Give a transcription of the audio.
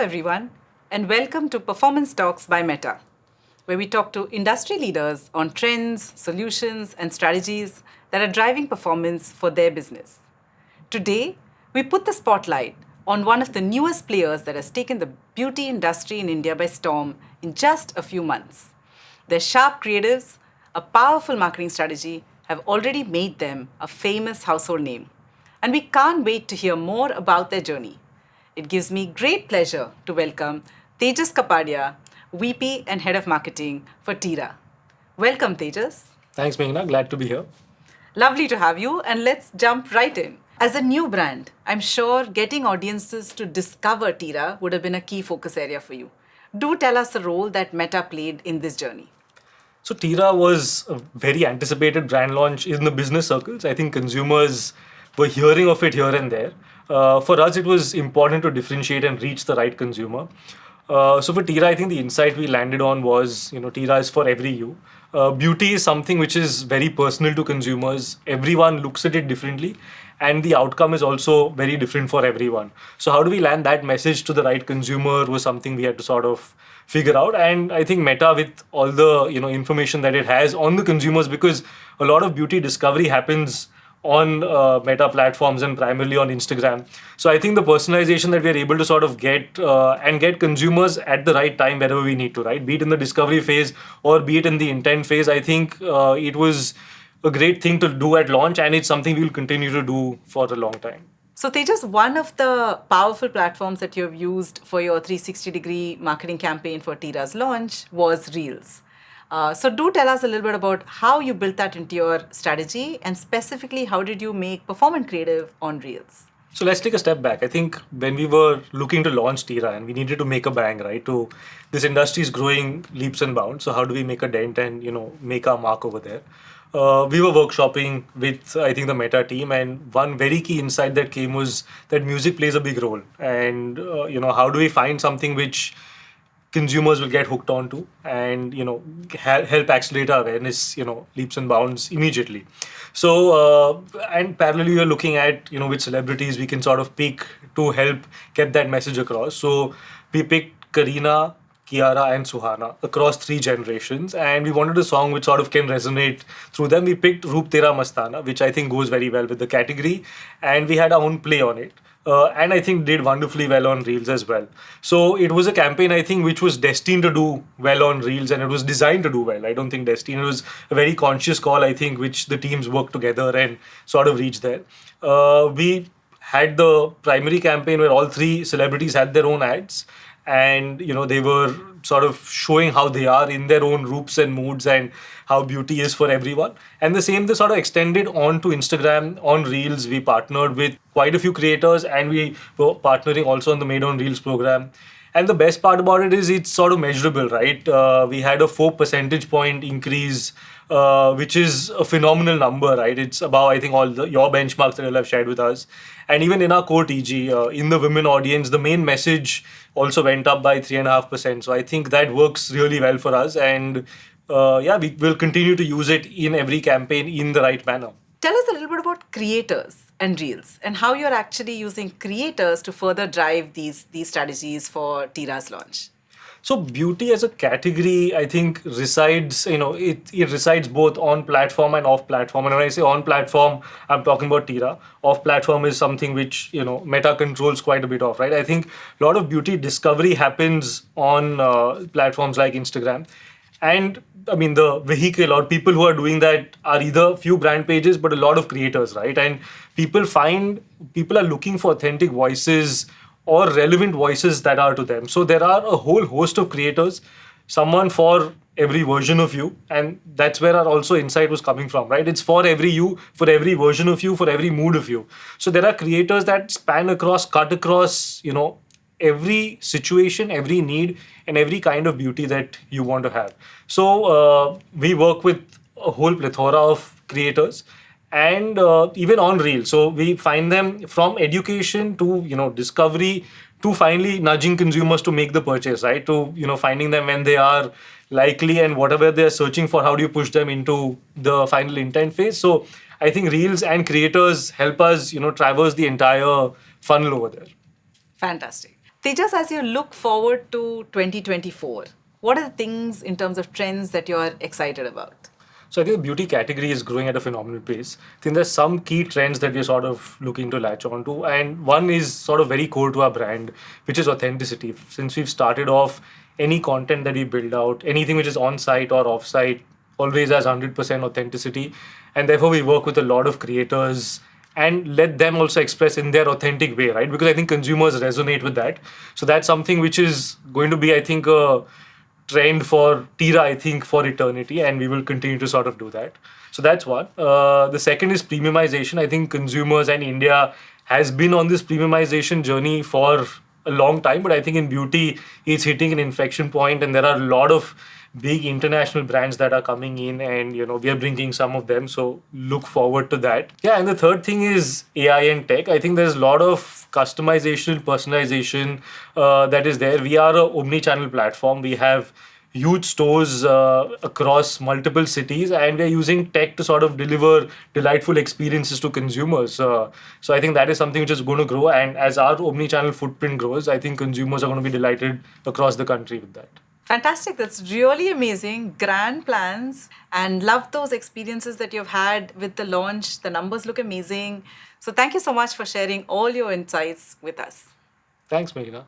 everyone, and welcome to Performance Talks by Meta, where we talk to industry leaders on trends, solutions, and strategies that are driving performance for their business. Today, we put the spotlight on one of the newest players that has taken the beauty industry in India by storm in just a few months. Their sharp creatives, a powerful marketing strategy have already made them a famous household name. And we can't wait to hear more about their journey. It gives me great pleasure to welcome Tejas Kapadia, VP and Head of Marketing for Tira. Welcome, Tejas. Thanks, Meghna. Glad to be here. Lovely to have you, and let's jump right in. As a new brand, I'm sure getting audiences to discover Tira would have been a key focus area for you. Do tell us the role that Meta played in this journey. So, Tira was a very anticipated brand launch in the business circles. I think consumers were hearing of it here and there. For us, it was important to differentiate and reach the right consumer. So for Tira, I think the insight we landed on was, Tira is for every you. Beauty is something which is very personal to consumers. Everyone looks at it differently, and the outcome is also very different for everyone. So how do we land that message to the right consumer was something we had to sort of figure out. And I think Meta, with all the information that it has on the consumers, because a lot of beauty discovery happens on Meta platforms and primarily on Instagram. So I think the personalization that we are able to sort of get and get consumers at the right time wherever we need to, right? Be it in the discovery phase or be it in the intent phase, I think it was a great thing to do at launch, and it's something we'll continue to do for a long time. So, Tejas, one of the powerful platforms that you have used for your 360-degree marketing campaign for Tira's launch was Reels. So do tell us a little bit about how you built that into your strategy, and specifically how did you make performance creative on Reels? So let's take a step back. I think when we were looking to launch Tira and we needed to make a bang, right? To this industry is growing leaps and bounds. So how do we make a dent and make our mark over there? We were workshopping with I think the Meta team, and one very key insight that came was that music plays a big role. And how do we find something which consumers will get hooked onto and help accelerate our awareness leaps and bounds immediately. So and parallelly we're looking at which celebrities we can sort of pick to help get that message across. So we picked Karina, Kiara and Suhana across 3 generations, and we wanted a song which sort of can resonate through them. We picked Roop Tera Mastana, which I think goes very well with the category, and we had our own play on it. And I think did wonderfully well on Reels as well. So it was a campaign, I think, which was destined to do well on Reels, and it was designed to do well. I don't think destined. It was a very conscious call, I think, which the teams worked together and sort of reached there. We had the primary campaign where all 3 celebrities had their own ads, and they were sort of showing how they are in their own groups and moods and how beauty is for everyone. And the same, they sort of extended on to Instagram. On Reels, we partnered with quite a few creators, and we were partnering also on the Made on Reels program. And the best part about it is it's sort of measurable, right? We had a 4 percentage point increase, which is a phenomenal number, right? It's above, I think, all your benchmarks that you'll have shared with us. And even in our core TG, in the women audience, the main message also went up by 3.5%. So I think that works really well for us. And we will continue to use it in every campaign in the right manner. Tell us a little bit about creators and Reels and how you're actually using creators to further drive these strategies for Tira's launch. So beauty as a category, I think resides, it resides both on platform and off platform. And when I say on platform, I'm talking about Tira. Off platform is something which, Meta controls quite a bit of, right? I think a lot of beauty discovery happens on platforms like Instagram. And I mean, the vehicle or people who are doing that are either few brand pages, but a lot of creators, right? And people are looking for authentic voices or relevant voices that are to them. So there are a whole host of creators, someone for every version of you. And that's where our also insight was coming from, right? It's for every you, for every version of you, for every mood of you. So there are creators that span across, cut across, every situation, every need, and every kind of beauty that you want to have. So we work with a whole plethora of creators, and even on Reels. So we find them from education to discovery to finally nudging consumers to make the purchase, right? To finding them when they are likely and whatever they're searching for. How do you push them into the final intent phase? So I think Reels and creators help us traverse the entire funnel over there. Fantastic. Tejas, as you look forward to 2024, what are the things in terms of trends that you're excited about? So I think the beauty category is growing at a phenomenal pace. I think there's some key trends that we're sort of looking to latch onto, and one is sort of very core to our brand, which is authenticity. Since we've started off, any content that we build out, anything which is on site or off site, always has 100% authenticity, and therefore we work with a lot of creators and let them also express in their authentic way, right? Because I think consumers resonate with that. So that's something which is going to be, I think, a trend for Tira, I think, for eternity, and we will continue to sort of do that. So that's one. The second is premiumization. I think consumers and India has been on this premiumization journey for a long time, but I think in beauty, it's hitting an inflection point, and there are a lot of big international brands that are coming in, and we are bringing some of them, so look forward to that. Yeah, and the third thing is AI and tech. I think there's a lot of customization, personalization that is there. We are a omni-channel platform. We have huge stores across multiple cities, and we're using tech to sort of deliver delightful experiences to consumers. So I think that is something which is going to grow, and as our omni-channel footprint grows, I think consumers are going to be delighted across the country with that. Fantastic. That's really amazing. Grand plans, and love those experiences that you've had with the launch. The numbers look amazing. So, thank you so much for sharing all your insights with us. Thanks, Meghna.